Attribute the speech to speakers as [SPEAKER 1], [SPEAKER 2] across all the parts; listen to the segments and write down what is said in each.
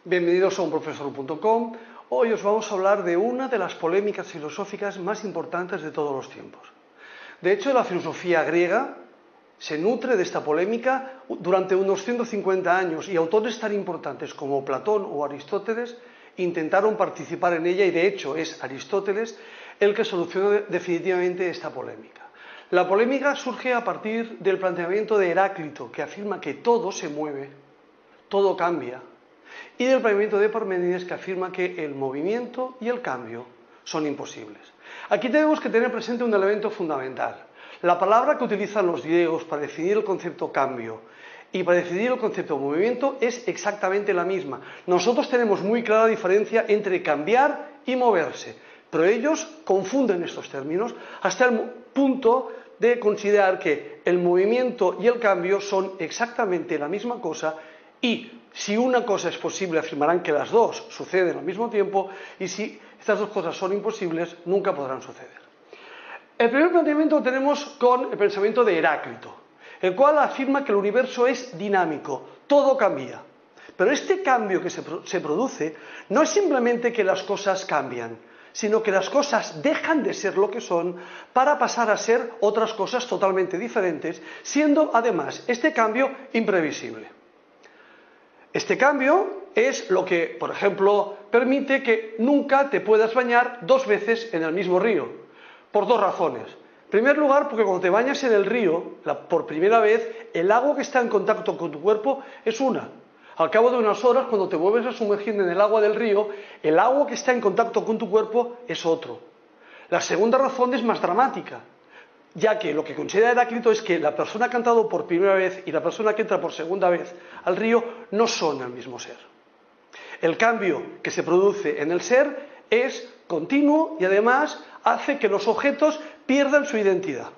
[SPEAKER 1] Bienvenidos a unprofesor.com. Hoy os vamos a hablar de una de las polémicas filosóficas más importantes de todos los tiempos. De hecho, la filosofía griega se nutre de esta polémica durante unos 150 años y autores tan importantes como Platón o Aristóteles intentaron participar en ella y de hecho es Aristóteles el que solucionó definitivamente esta polémica. La polémica surge a partir del planteamiento de Heráclito, que afirma que todo se mueve, todo cambia, y del planteamiento de Parménides, que afirma que el movimiento y el cambio son imposibles. Aquí tenemos que tener presente un elemento fundamental. La palabra que utilizan los griegos para definir el concepto cambio y para definir el concepto movimiento es exactamente la misma. Nosotros tenemos muy clara la diferencia entre cambiar y moverse, pero ellos confunden estos términos hasta el punto de considerar que el movimiento y el cambio son exactamente la misma cosa y si una cosa es posible afirmarán que las dos suceden al mismo tiempo y si estas dos cosas son imposibles nunca podrán suceder. El primer planteamiento lo tenemos con el pensamiento de Heráclito, el cual afirma que el universo es dinámico, todo cambia. Pero este cambio que se produce no es simplemente que las cosas cambian, sino que las cosas dejan de ser lo que son para pasar a ser otras cosas totalmente diferentes, siendo además este cambio imprevisible. Este cambio es lo que, por ejemplo, permite que nunca te puedas bañar dos veces en el mismo río, por dos razones. En primer lugar, porque cuando te bañas en el río, por primera vez, el agua que está en contacto con tu cuerpo es una. Al cabo de unas horas, cuando te vuelves a sumergir en el agua del río, el agua que está en contacto con tu cuerpo es otro. La segunda razón es más dramática, ya que lo que considera Heráclito es que la persona que ha entrado por primera vez y la persona que entra por segunda vez al río no son el mismo ser. El cambio que se produce en el ser es continuo y además hace que los objetos pierdan su identidad.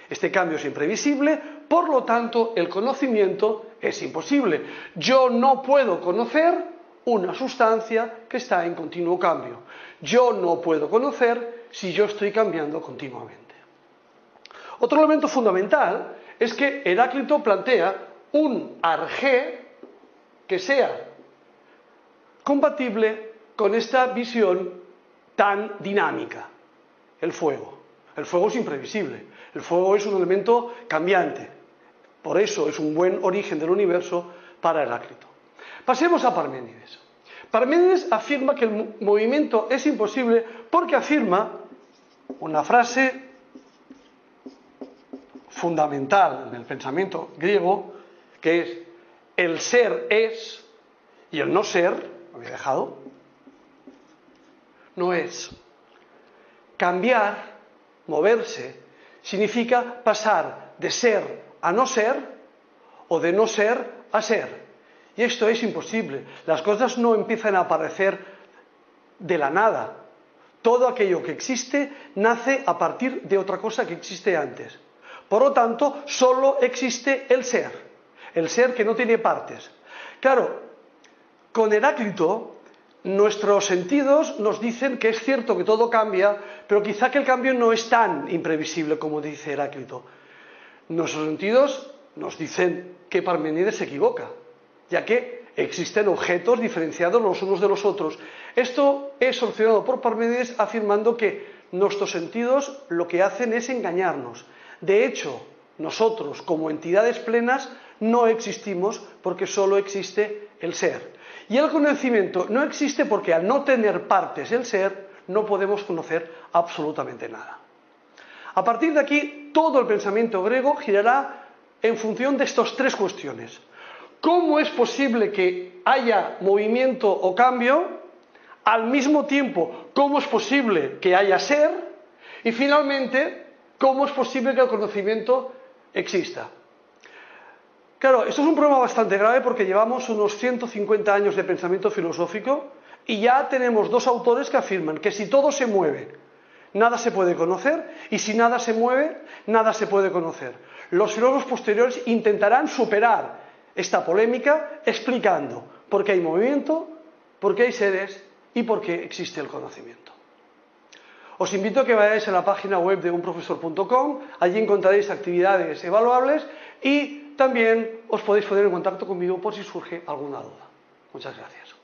[SPEAKER 1] Este cambio es imprevisible, por lo tanto el conocimiento es imposible. Yo no puedo conocer una sustancia que está en continuo cambio. Yo no puedo conocer si yo estoy cambiando continuamente. Otro elemento fundamental es que Heráclito plantea un arjé que sea compatible con esta visión tan dinámica, el fuego. El fuego es imprevisible, el fuego es un elemento cambiante, por eso es un buen origen del universo para Heráclito. Pasemos a Parménides. Parménides afirma que el movimiento es imposible porque afirma una frase fundamental en el pensamiento griego, que es el ser es y el no ser, lo había dejado, no es. Cambiar, moverse, significa pasar de ser a no ser o de no ser a ser. Y esto es imposible. Las cosas no empiezan a aparecer de la nada. Todo aquello que existe nace a partir de otra cosa que existe antes. Por lo tanto, solo existe el ser que no tiene partes. Claro, con Heráclito, nuestros sentidos nos dicen que es cierto que todo cambia, pero quizá que el cambio no es tan imprevisible como dice Heráclito. Nuestros sentidos nos dicen que Parménides se equivoca, ya que existen objetos diferenciados los unos de los otros. Esto es solucionado por Parménides afirmando que nuestros sentidos lo que hacen es engañarnos. De hecho, nosotros como entidades plenas no existimos porque solo existe el ser. Y el conocimiento no existe porque al no tener partes el ser, no podemos conocer absolutamente nada. A partir de aquí, todo el pensamiento griego girará en función de estas tres cuestiones. ¿Cómo es posible que haya movimiento o cambio? Al mismo tiempo, ¿cómo es posible que haya ser? Y finalmente, ¿cómo es posible que el conocimiento exista? Claro, esto es un problema bastante grave porque llevamos unos 150 años de pensamiento filosófico y ya tenemos dos autores que afirman que si todo se mueve, nada se puede conocer y si nada se mueve, nada se puede conocer. Los filósofos posteriores intentarán superar esta polémica explicando por qué hay movimiento, por qué hay seres y por qué existe el conocimiento. Os invito a que vayáis a la página web de unprofesor.com, allí encontraréis actividades evaluables y también os podéis poner en contacto conmigo por si surge alguna duda. Muchas gracias.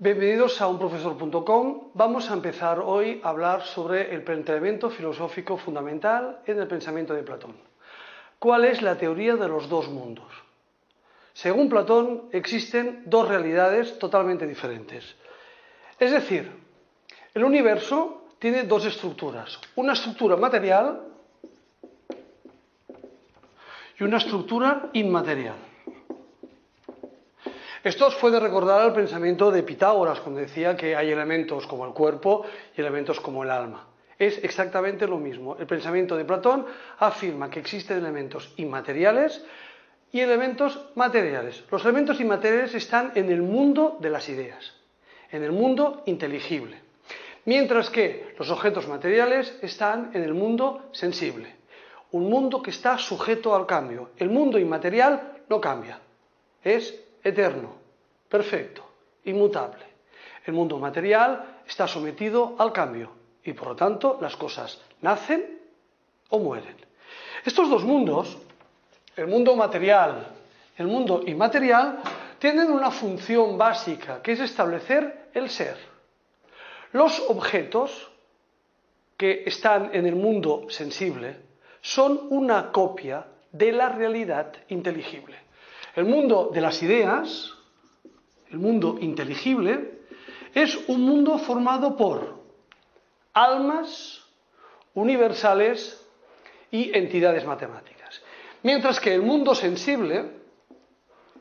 [SPEAKER 1] Bienvenidos a unprofesor.com. Vamos a empezar hoy a hablar sobre el planteamiento filosófico fundamental en el pensamiento de Platón. ¿Cuál es la teoría de los dos mundos? Según Platón, existen dos realidades totalmente diferentes. Es decir, el universo tiene dos estructuras, una estructura material y una estructura inmaterial. Esto os puede recordar al pensamiento de Pitágoras, cuando decía que hay elementos como el cuerpo y elementos como el alma. Es exactamente lo mismo. El pensamiento de Platón afirma que existen elementos inmateriales y elementos materiales. Los elementos inmateriales están en el mundo de las ideas, en el mundo inteligible, mientras que los objetos materiales están en el mundo sensible, un mundo que está sujeto al cambio. El mundo inmaterial no cambia, es eterno, perfecto, inmutable. El mundo material está sometido al cambio y por lo tanto las cosas nacen o mueren. Estos dos mundos, el mundo material y el mundo inmaterial, tienen una función básica, que es establecer el ser. Los objetos que están en el mundo sensible son una copia de la realidad inteligible. El mundo de las ideas, el mundo inteligible, es un mundo formado por almas universales y entidades matemáticas. Mientras que el mundo sensible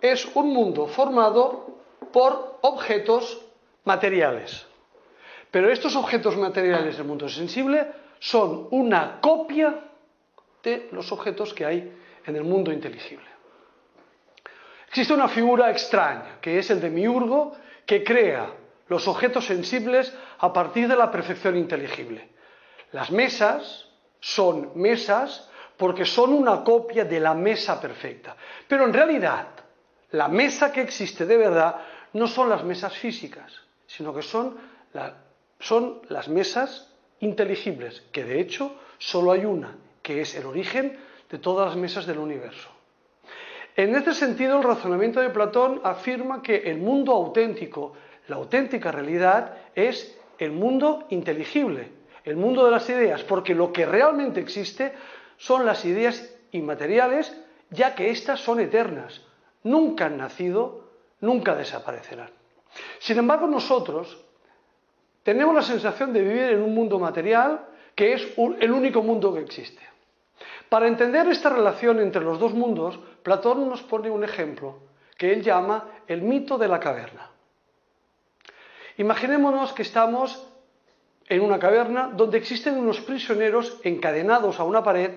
[SPEAKER 1] es un mundo formado por objetos materiales. Pero estos objetos materiales del mundo sensible son una copia de los objetos que hay en el mundo inteligible. Existe una figura extraña, que es el demiurgo, que crea los objetos sensibles a partir de la perfección inteligible. Las mesas son mesas porque son una copia de la mesa perfecta. Pero en realidad, la mesa que existe de verdad no son las mesas físicas, sino que son las mesas inteligibles, que de hecho solo hay una, que es el origen de todas las mesas del universo. En este sentido, el razonamiento de Platón afirma que el mundo auténtico, la auténtica realidad, es el mundo inteligible, el mundo de las ideas, porque lo que realmente existe son las ideas inmateriales, ya que éstas son eternas, nunca han nacido, nunca desaparecerán. Sin embargo, nosotros tenemos la sensación de vivir en un mundo material que es el único mundo que existe. Para entender esta relación entre los dos mundos, Platón nos pone un ejemplo que él llama el mito de la caverna. Imaginémonos que estamos en una caverna donde existen unos prisioneros encadenados a una pared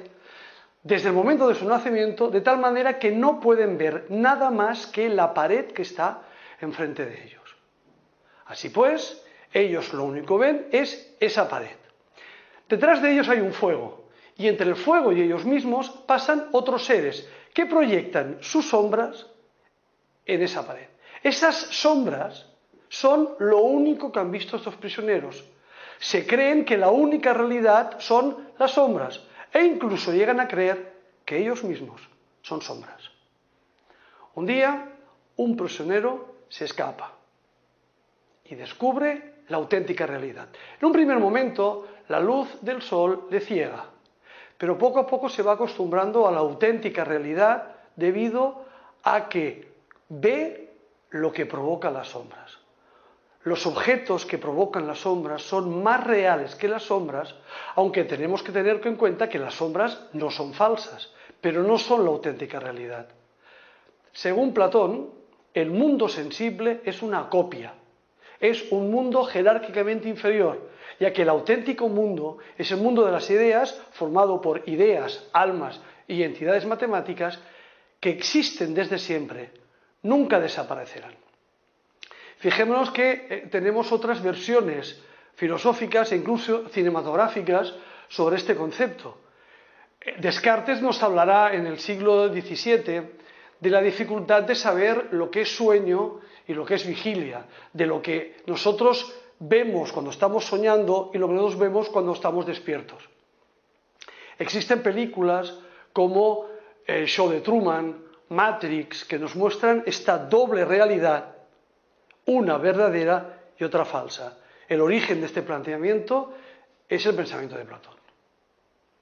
[SPEAKER 1] desde el momento de su nacimiento, de tal manera que no pueden ver nada más que la pared que está enfrente de ellos. Así pues, ellos lo único que ven es esa pared. Detrás de ellos hay un fuego. Y entre el fuego y ellos mismos pasan otros seres que proyectan sus sombras en esa pared. Esas sombras son lo único que han visto estos prisioneros. Se creen que la única realidad son las sombras e incluso llegan a creer que ellos mismos son sombras. Un día, un prisionero se escapa y descubre la auténtica realidad. En un primer momento, la luz del sol le ciega. Pero poco a poco se va acostumbrando a la auténtica realidad debido a que ve lo que provoca las sombras. Los objetos que provocan las sombras son más reales que las sombras, aunque tenemos que tener en cuenta que las sombras no son falsas, pero no son la auténtica realidad. Según Platón, el mundo sensible es una copia, es un mundo jerárquicamente inferior, ya que el auténtico mundo es el mundo de las ideas, formado por ideas, almas y entidades matemáticas que existen desde siempre, nunca desaparecerán. Fijémonos que tenemos otras versiones filosóficas e incluso cinematográficas sobre este concepto. Descartes nos hablará en el siglo XVII de la dificultad de saber lo que es sueño y lo que es vigilia, de lo que nosotros vemos cuando estamos soñando y lo que nosotros vemos cuando estamos despiertos. Existen películas como El show de Truman, Matrix, que nos muestran esta doble realidad, una verdadera y otra falsa. El origen de este planteamiento es el pensamiento de Platón.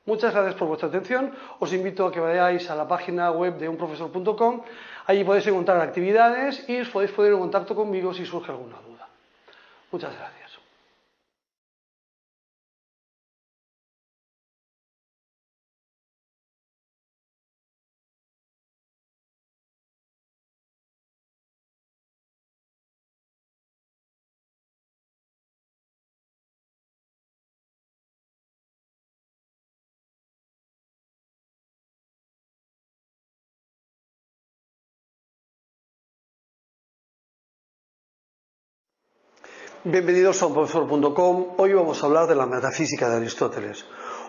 [SPEAKER 1] Muchas gracias por vuestra atención. Os invito a que vayáis a la página web de unprofesor.com. Allí podéis encontrar actividades y os podéis poner en contacto conmigo si surge alguna duda. Muchas gracias. Bienvenidos a unprofesor.com. Hoy vamos a hablar de la metafísica de Aristóteles,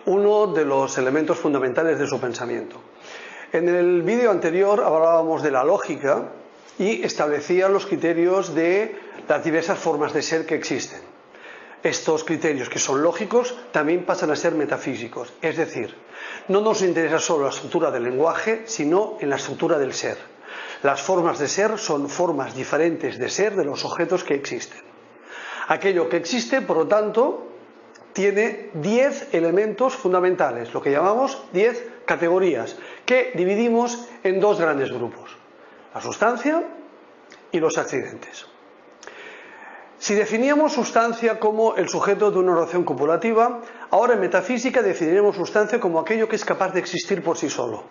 [SPEAKER 1] uno de los elementos fundamentales de su pensamiento. En el vídeo anterior hablábamos de la lógica y establecía los criterios de las diversas formas de ser que existen. Estos criterios, que son lógicos, también pasan a ser metafísicos, es decir, no nos interesa solo la estructura del lenguaje, sino en la estructura del ser. Las formas de ser son formas diferentes de ser de los objetos que existen. Aquello que existe, por lo tanto, tiene 10 elementos fundamentales, lo que llamamos 10 categorías, que dividimos en dos grandes grupos: la sustancia y los accidentes. Si definíamos sustancia como el sujeto de una oración copulativa, ahora en metafísica definiremos sustancia como aquello que es capaz de existir por sí solo.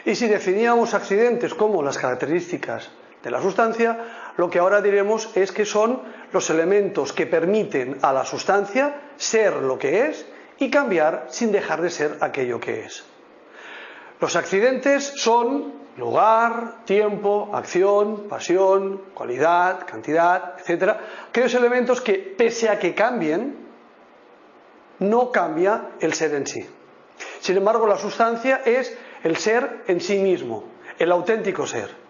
[SPEAKER 1] Y si definíamos accidentes como las características de la sustancia, lo que ahora diremos es que son los elementos que permiten a la sustancia ser lo que es y cambiar sin dejar de ser aquello que es. Los accidentes son lugar, tiempo, acción, pasión, cualidad, cantidad, etc. Aquellos elementos que, pese a que cambien, no cambia el ser en sí. Sin embargo, la sustancia es el ser en sí mismo, el auténtico ser.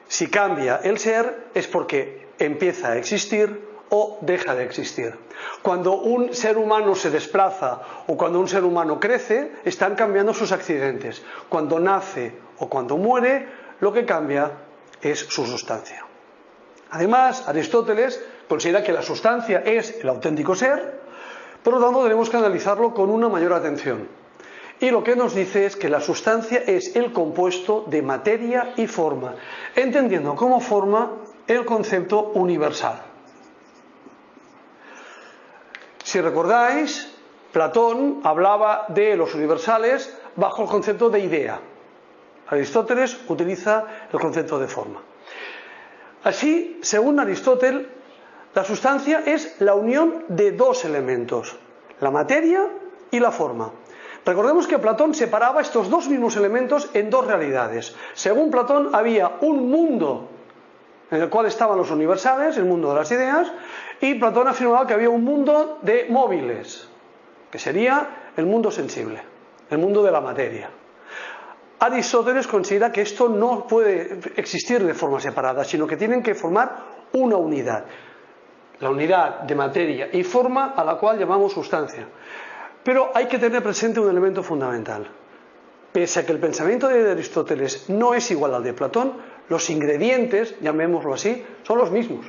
[SPEAKER 1] Si cambia el ser es porque empieza a existir o deja de existir. Cuando un ser humano se desplaza o cuando un ser humano crece, están cambiando sus accidentes. Cuando nace o cuando muere, lo que cambia es su sustancia. Además, Aristóteles considera que la sustancia es el auténtico ser, por lo tanto tenemos que analizarlo con una mayor atención. Y lo que nos dice es que la sustancia es el compuesto de materia y forma, entendiendo como forma el concepto universal. Si recordáis, Platón hablaba de los universales bajo el concepto de idea. Aristóteles utiliza el concepto de forma. Así, según Aristóteles, la sustancia es la unión de dos elementos, la materia y la forma. Recordemos que Platón separaba estos dos mismos elementos en dos realidades. Según Platón, había un mundo en el cual estaban los universales, el mundo de las ideas, y Platón afirmaba que había un mundo de móviles, que sería el mundo sensible, el mundo de la materia. Aristóteles considera que esto no puede existir de forma separada, sino que tienen que formar una unidad, la unidad de materia y forma a la cual llamamos sustancia. Pero hay que tener presente un elemento fundamental. Pese a que el pensamiento de Aristóteles no es igual al de Platón, los ingredientes, llamémoslo así, son los mismos.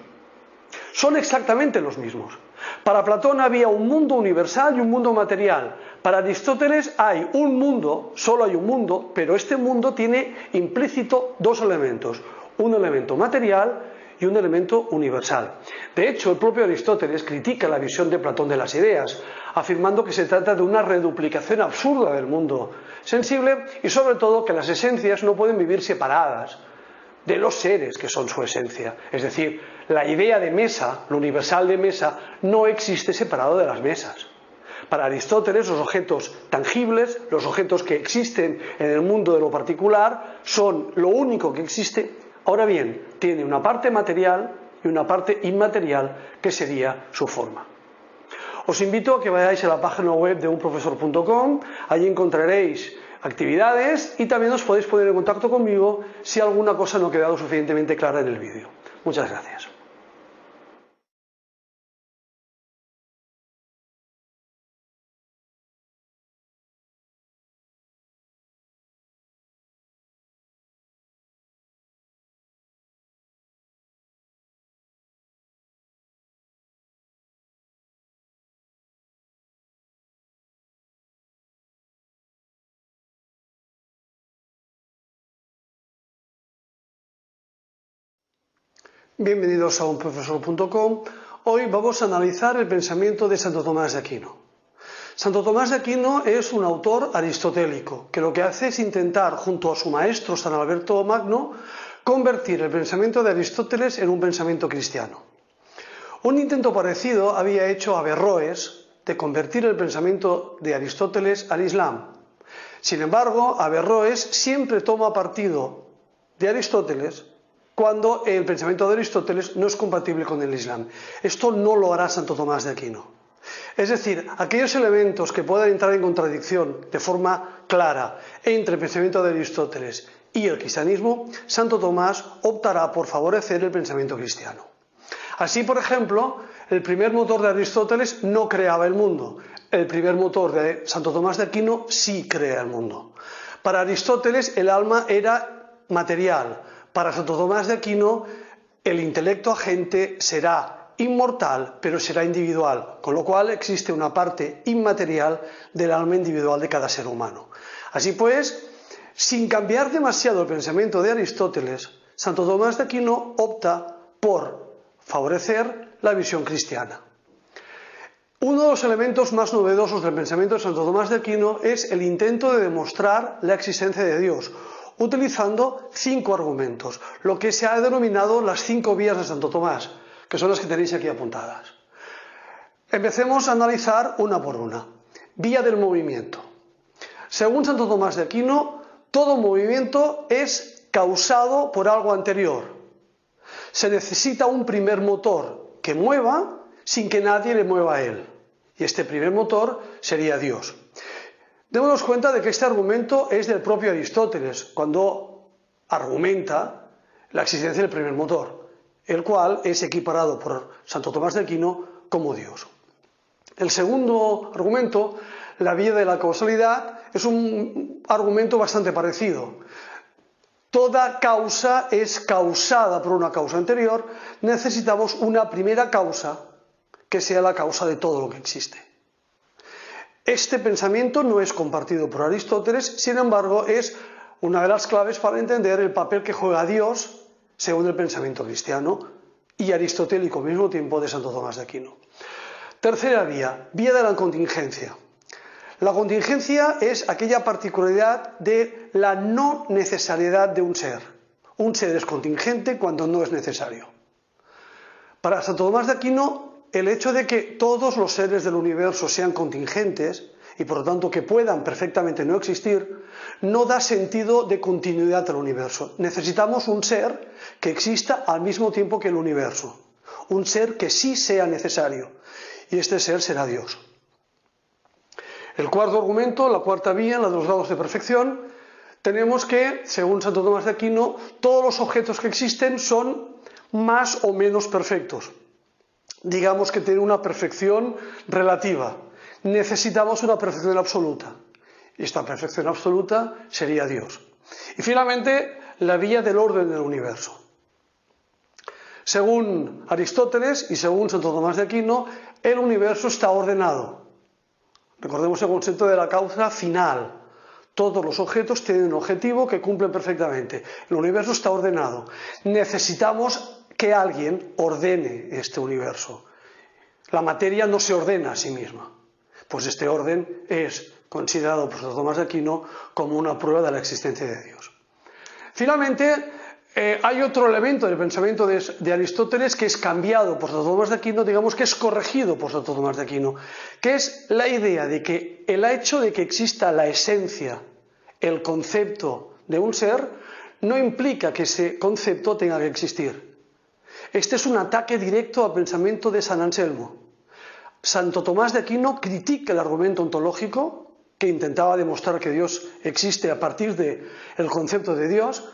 [SPEAKER 1] Son exactamente los mismos. Para Platón había un mundo universal y un mundo material. Para Aristóteles hay un mundo, solo hay un mundo, pero este mundo tiene implícito dos elementos: un elemento material y un elemento universal. De hecho, el propio Aristóteles critica la visión de Platón de las ideas, afirmando que se trata de una reduplicación absurda del mundo sensible y sobre todo que las esencias no pueden vivir separadas de los seres que son su esencia. Es decir, la idea de mesa, lo universal de mesa, no existe separado de las mesas. Para Aristóteles, los objetos tangibles, los objetos que existen en el mundo de lo particular, son lo único que existe. Ahora bien, tiene una parte material y una parte inmaterial que sería su forma. Os invito a que vayáis a la página web de unprofesor.com, allí encontraréis actividades y también os podéis poner en contacto conmigo si alguna cosa no ha quedado suficientemente clara en el vídeo. Muchas gracias. Bienvenidos a unprofesor.com. Hoy vamos a analizar el pensamiento de Santo Tomás de Aquino. Santo Tomás de Aquino es un autor aristotélico que lo que hace es intentar, junto a su maestro San Alberto Magno, convertir el pensamiento de Aristóteles en un pensamiento cristiano. Un intento parecido había hecho Averroes de convertir el pensamiento de Aristóteles al Islam. Sin embargo, Averroes siempre toma partido de Aristóteles cuando el pensamiento de Aristóteles no es compatible con el Islam. Esto no lo hará Santo Tomás de Aquino. Es decir, aquellos elementos que puedan entrar en contradicción de forma clara entre el pensamiento de Aristóteles y el cristianismo, Santo Tomás optará por favorecer el pensamiento cristiano. Así, por ejemplo, el primer motor de Aristóteles no creaba el mundo. El primer motor de Santo Tomás de Aquino sí crea el mundo. Para Aristóteles el alma era material. Para Santo Tomás de Aquino el intelecto agente será inmortal, pero será individual, con lo cual existe una parte inmaterial del alma individual de cada ser humano. Así pues, sin cambiar demasiado el pensamiento de Aristóteles, Santo Tomás de Aquino opta por favorecer la visión cristiana. Uno de los elementos más novedosos del pensamiento de Santo Tomás de Aquino es el intento de demostrar la existencia de Dios, utilizando 5 argumentos, lo que se ha denominado las 5 vías de Santo Tomás, que son las que tenéis aquí apuntadas. Empecemos a analizar una por una. Vía del movimiento. Según Santo Tomás de Aquino, todo movimiento es causado por algo anterior. Se necesita un primer motor que mueva sin que nadie le mueva a él. Y este primer motor sería Dios. Démonos cuenta de que este argumento es del propio Aristóteles, cuando argumenta la existencia del primer motor, el cual es equiparado por Santo Tomás de Aquino como Dios. El segundo argumento, la vía de la causalidad, es un argumento bastante parecido. Toda causa es causada por una causa anterior, necesitamos una primera causa que sea la causa de todo lo que existe. Este pensamiento no es compartido por Aristóteles, sin embargo, es una de las claves para entender el papel que juega Dios según el pensamiento cristiano y aristotélico al mismo tiempo de Santo Tomás de Aquino. Tercera vía, vía de la contingencia. La contingencia es aquella particularidad de la no necesariedad de un ser. Un ser es contingente cuando no es necesario. Para Santo Tomás de Aquino, el hecho de que todos los seres del universo sean contingentes y por lo tanto que puedan perfectamente no existir, no da sentido de continuidad al universo. Necesitamos un ser que exista al mismo tiempo que el universo. Un ser que sí sea necesario. Y este ser será Dios. El cuarto argumento, la cuarta vía, la de los grados de perfección, tenemos que, según Santo Tomás de Aquino, todos los objetos que existen son más o menos perfectos. Digamos que tienen una perfección relativa. Necesitamos una perfección absoluta. Y esta perfección absoluta sería Dios. Y finalmente, la vía del orden del universo. Según Aristóteles y según Santo Tomás de Aquino, el universo está ordenado. Recordemos el concepto de la causa final. Todos los objetos tienen un objetivo que cumplen perfectamente. El universo está ordenado. Necesitamos que alguien ordene este universo. La materia no se ordena a sí misma. Pues este orden es considerado por Santo Tomás de Aquino como una prueba de la existencia de Dios. Finalmente, hay otro elemento del pensamiento de Aristóteles que es cambiado por Santo Tomás de Aquino, digamos que es corregido por Santo Tomás de Aquino, que es la idea de que el hecho de que exista la esencia, el concepto de un ser, no implica que ese concepto tenga que existir. Este es un ataque directo al pensamiento de San Anselmo. Santo Tomás de Aquino critica el argumento ontológico, que intentaba demostrar que Dios existe a partir del concepto de Dios,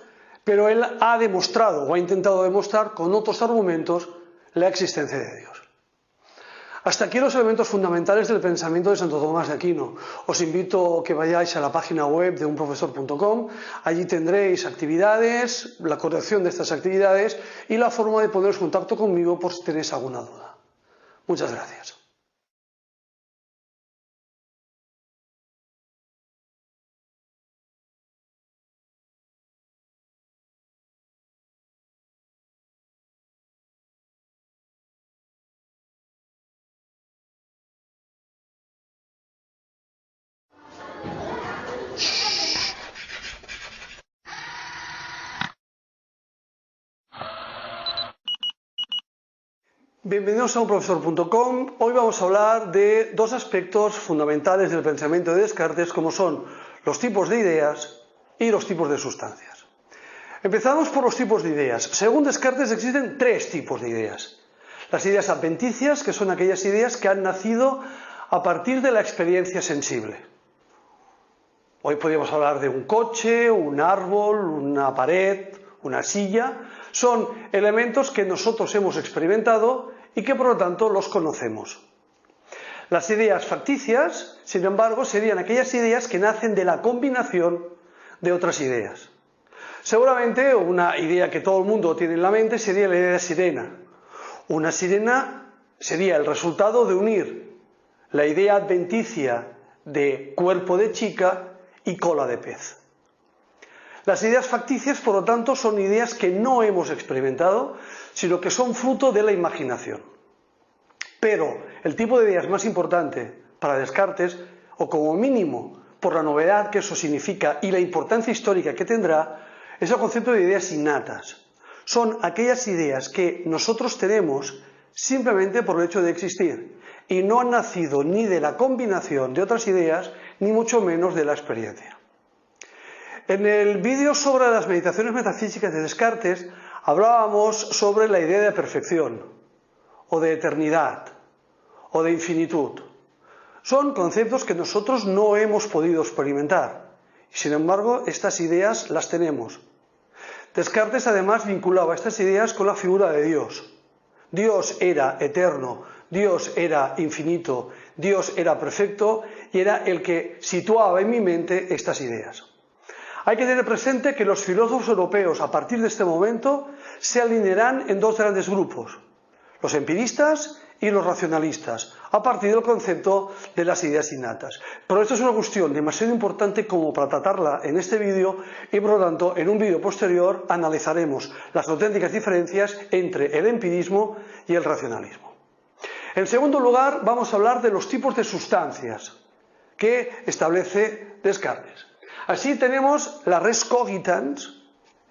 [SPEAKER 1] pero él ha demostrado o ha intentado demostrar con otros argumentos la existencia de Dios. Hasta aquí los elementos fundamentales del pensamiento de Santo Tomás de Aquino. Os invito a que vayáis a la página web de unprofesor.com. Allí tendréis actividades, la corrección de estas actividades y la forma de poneros en contacto conmigo por si tenéis alguna duda. Muchas gracias. Bienvenidos a unprofesor.com. Hoy vamos a hablar de dos aspectos fundamentales del pensamiento de Descartes, como son los tipos de ideas y los tipos de sustancias. Empezamos por los tipos de ideas. Según Descartes existen tres tipos de ideas. Las ideas adventicias, que son aquellas ideas que han nacido a partir de la experiencia sensible. Hoy podríamos hablar de un coche, un árbol, una pared, una silla. Son elementos que nosotros hemos experimentado y que por lo tanto los conocemos. Las ideas facticias, sin embargo, serían aquellas ideas que nacen de la combinación de otras ideas. Seguramente una idea que todo el mundo tiene en la mente sería la idea de sirena. Una sirena sería el resultado de unir la idea adventicia de cuerpo de chica y cola de pez. Las ideas facticias, por lo tanto, son ideas que no hemos experimentado, sino que son fruto de la imaginación. Pero el tipo de ideas más importante para Descartes, o como mínimo por la novedad que eso significa y la importancia histórica que tendrá, es el concepto de ideas innatas. Son aquellas ideas que nosotros tenemos simplemente por el hecho de existir y no han nacido ni de la combinación de otras ideas, ni mucho menos de la experiencia. En el vídeo sobre las meditaciones metafísicas de Descartes hablábamos sobre la idea de perfección, o de eternidad, o de infinitud. Son conceptos que nosotros no hemos podido experimentar, y sin embargo estas ideas las tenemos. Descartes además vinculaba estas ideas con la figura de Dios. Dios era eterno, Dios era infinito, Dios era perfecto y era el que situaba en mi mente estas ideas. Hay que tener presente que los filósofos europeos a partir de este momento se alinearán en dos grandes grupos, los empiristas y los racionalistas, a partir del concepto de las ideas innatas. Pero esto es una cuestión demasiado importante como para tratarla en este vídeo y por lo tanto en un vídeo posterior analizaremos las auténticas diferencias entre el empirismo y el racionalismo. En segundo lugar, vamos a hablar de los tipos de sustancias que establece Descartes. Así tenemos la res cogitans,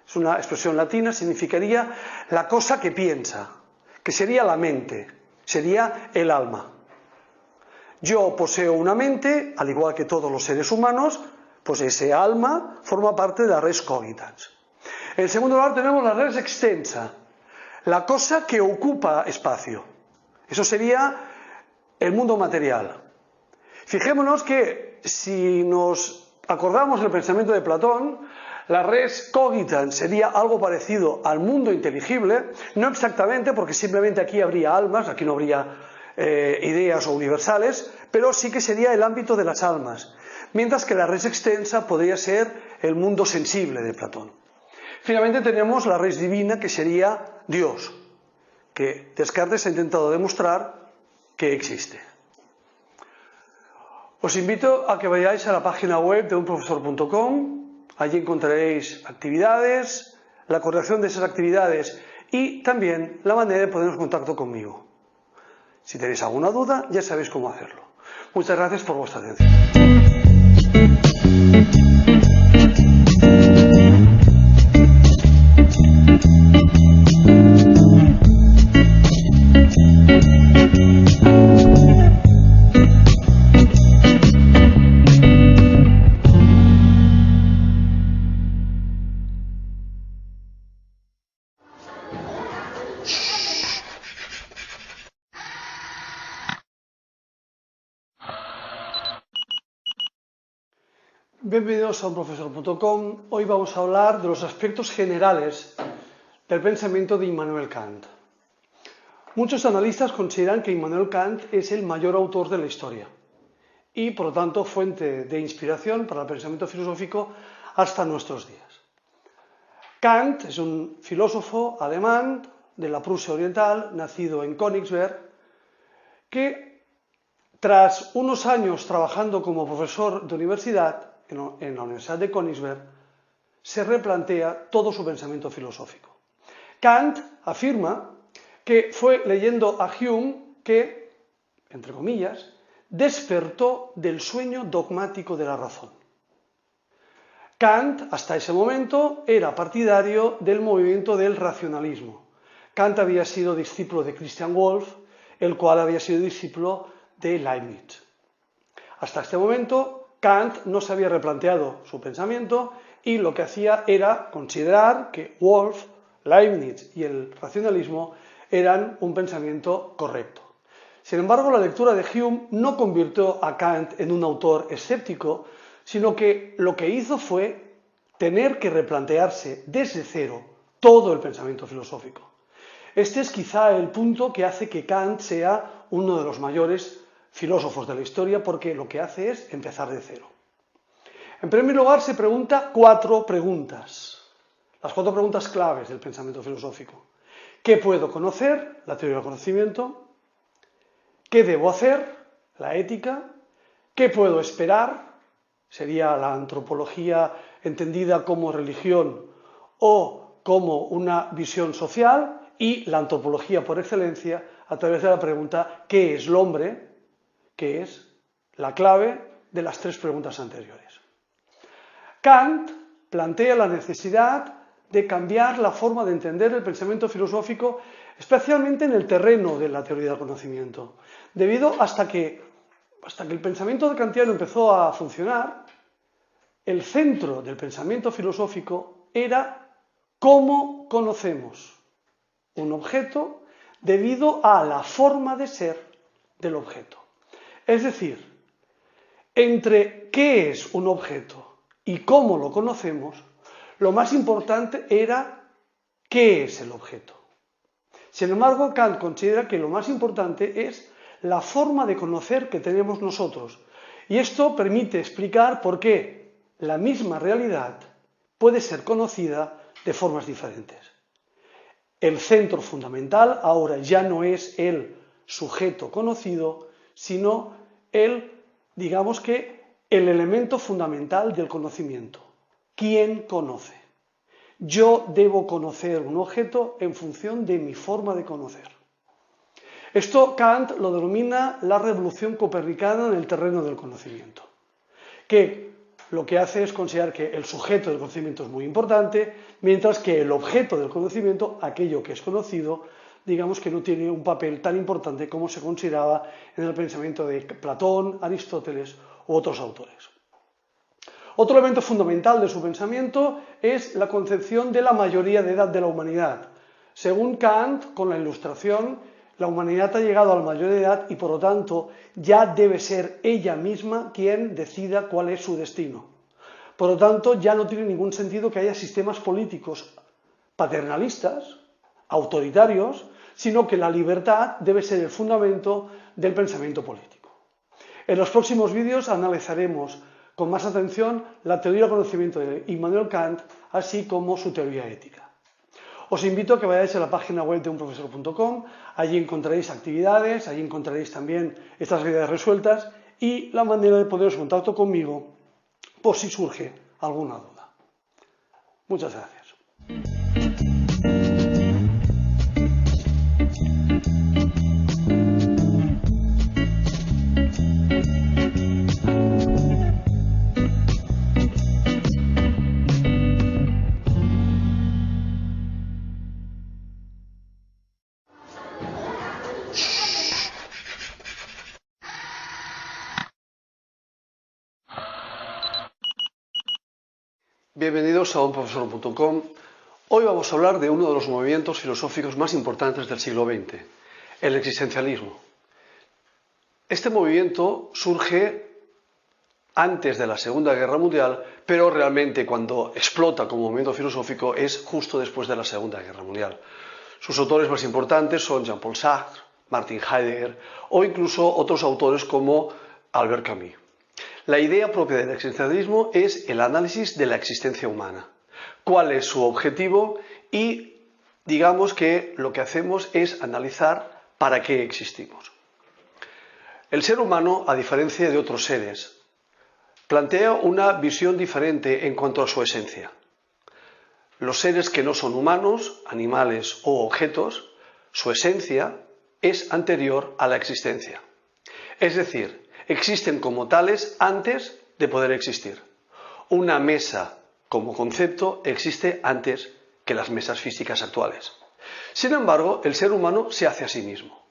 [SPEAKER 1] es una expresión latina, significaría la cosa que piensa, que sería la mente, sería el alma. Yo poseo una mente, al igual que todos los seres humanos, pues ese alma forma parte de la res cogitans. En segundo lugar tenemos la res extensa, la cosa que ocupa espacio. Eso sería el mundo material. Fijémonos que si nos acordamos del pensamiento de Platón, la res cogitans sería algo parecido al mundo inteligible, no exactamente porque simplemente aquí habría almas, aquí no habría ideas o universales, pero sí que sería el ámbito de las almas, mientras que la res extensa podría ser el mundo sensible de Platón. Finalmente tenemos la res divina, que sería Dios, que Descartes ha intentado demostrar que existe. Os invito a que vayáis a la página web de unprofesor.com. Allí encontraréis actividades, la corrección de esas actividades y también la manera de ponernos en contacto conmigo. Si tenéis alguna duda, ya sabéis cómo hacerlo. Muchas gracias por vuestra atención. Bienvenidos a unprofesor.com. Hoy vamos a hablar de los aspectos generales del pensamiento de Immanuel Kant. Muchos analistas consideran que Immanuel Kant es el mayor autor de la historia y, por lo tanto, fuente de inspiración para el pensamiento filosófico hasta nuestros días. Kant es un filósofo alemán de la Prusia Oriental, nacido en Königsberg, que tras unos años trabajando como profesor de universidad en la Universidad de Königsberg, se replantea todo su pensamiento filosófico. Kant afirma que fue leyendo a Hume que, entre comillas, despertó del sueño dogmático de la razón. Kant, hasta ese momento, era partidario del movimiento del racionalismo. Kant había sido discípulo de Christian Wolff, el cual había sido discípulo de Leibniz. Hasta este momento, Kant no se había replanteado su pensamiento y lo que hacía era considerar que Wolff, Leibniz y el racionalismo eran un pensamiento correcto. Sin embargo, la lectura de Hume no convirtió a Kant en un autor escéptico, sino que lo que hizo fue tener que replantearse desde cero todo el pensamiento filosófico. Este es quizá el punto que hace que Kant sea uno de los mayores filósofos de la historia, porque lo que hace es empezar de cero. En primer lugar, se pregunta 4 preguntas, las 4 preguntas claves del pensamiento filosófico. ¿Qué puedo conocer? La teoría del conocimiento. ¿Qué debo hacer? La ética. ¿Qué puedo esperar? Sería la antropología entendida como religión o como una visión social, y la antropología por excelencia a través de la pregunta ¿qué es el hombre?, que es la clave de las 3 preguntas anteriores. Kant plantea la necesidad de cambiar la forma de entender el pensamiento filosófico, especialmente en el terreno de la teoría del conocimiento. Debido hasta que el pensamiento kantiano empezó a funcionar, el centro del pensamiento filosófico era cómo conocemos un objeto debido a la forma de ser del objeto. Es decir, entre qué es un objeto y cómo lo conocemos, lo más importante era qué es el objeto. Sin embargo, Kant considera que lo más importante es la forma de conocer que tenemos nosotros. Y esto permite explicar por qué la misma realidad puede ser conocida de formas diferentes. El centro fundamental ahora ya no es el sujeto conocido, sino el elemento fundamental del conocimiento. ¿Quién conoce? Yo debo conocer un objeto en función de mi forma de conocer. Esto Kant lo denomina la revolución copernicana en el terreno del conocimiento, que lo que hace es considerar que el sujeto del conocimiento es muy importante, mientras que el objeto del conocimiento, aquello que es conocido, digamos que no tiene un papel tan importante como se consideraba en el pensamiento de Platón, Aristóteles u otros autores. Otro elemento fundamental de su pensamiento es la concepción de la mayoría de edad de la humanidad. Según Kant, con la Ilustración, la humanidad ha llegado a la mayoría de edad y por lo tanto ya debe ser ella misma quien decida cuál es su destino. Por lo tanto, ya no tiene ningún sentido que haya sistemas políticos paternalistas, autoritarios, sino que la libertad debe ser el fundamento del pensamiento político. En los próximos vídeos analizaremos con más atención la teoría del conocimiento de Immanuel Kant, así como su teoría ética. Os invito a que vayáis a la página web de unprofesor.com, allí encontraréis actividades, allí encontraréis también estas ideas resueltas y la manera de poneros en contacto conmigo por si surge alguna duda. Muchas gracias. Bienvenidos a unprofesor.com. Hoy vamos a hablar de uno de los movimientos filosóficos más importantes del siglo XX, el existencialismo. Este movimiento surge antes de la Segunda Guerra Mundial, pero realmente cuando explota como movimiento filosófico es justo después de la Segunda Guerra Mundial. Sus autores más importantes son Jean-Paul Sartre, Martin Heidegger o incluso otros autores como Albert Camus. La idea propia del existencialismo es el análisis de la existencia humana. ¿Cuál es su objetivo? Y digamos que lo que hacemos es analizar para qué existimos. El ser humano, a diferencia de otros seres, plantea una visión diferente en cuanto a su esencia. Los seres que no son humanos, animales o objetos, su esencia es anterior a la existencia. Es decir, existen como tales antes de poder existir. Una mesa como concepto existe antes que las mesas físicas actuales. Sin embargo, el ser humano se hace a sí mismo.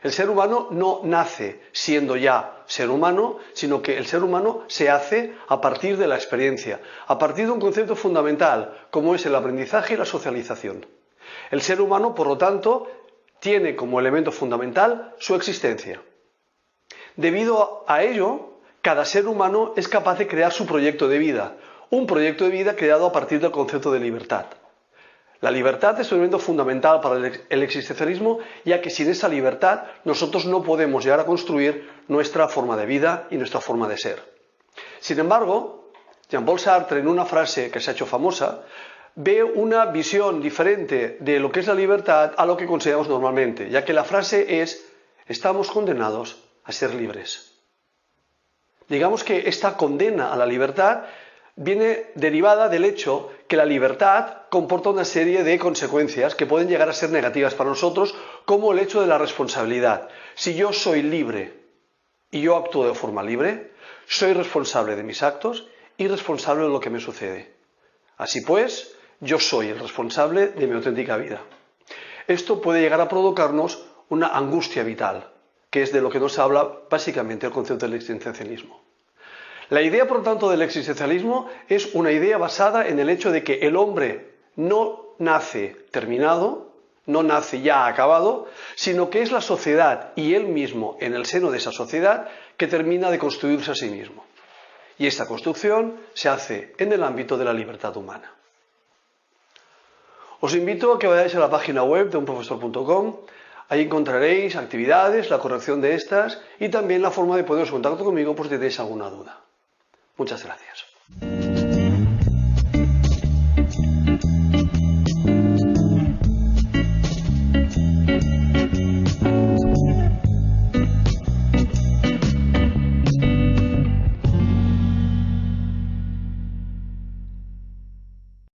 [SPEAKER 1] El ser humano no nace siendo ya ser humano, sino que el ser humano se hace a partir de la experiencia, a partir de un concepto fundamental, como es el aprendizaje y la socialización. El ser humano, por lo tanto, tiene como elemento fundamental su existencia. Debido a ello, cada ser humano es capaz de crear su proyecto de vida, un proyecto de vida creado a partir del concepto de libertad. La libertad es un elemento fundamental para el existencialismo, ya que sin esa libertad nosotros no podemos llegar a construir nuestra forma de vida y nuestra forma de ser. Sin embargo, Jean-Paul Sartre, en una frase que se ha hecho famosa, ve una visión diferente de lo que es la libertad a lo que consideramos normalmente, ya que la frase es: estamos condenados a ser libres. Digamos que esta condena a la libertad viene derivada del hecho que la libertad comporta una serie de consecuencias que pueden llegar a ser negativas para nosotros, como el hecho de la responsabilidad. Si yo soy libre y yo actúo de forma libre, soy responsable de mis actos y responsable de lo que me sucede. Así pues, yo soy el responsable de mi auténtica vida. Esto puede llegar a provocarnos una angustia vital, que es de lo que nos habla básicamente el concepto del existencialismo. La idea, por tanto, del existencialismo es una idea basada en el hecho de que el hombre no nace terminado, no nace ya acabado, sino que es la sociedad y él mismo en el seno de esa sociedad que termina de construirse a sí mismo. Y esta construcción se hace en el ámbito de la libertad humana. Os invito a que vayáis a la página web de unprofesor.com. Ahí encontraréis actividades, la corrección de estas y también la forma de poneros en contacto conmigo por si tenéis alguna duda. Muchas gracias.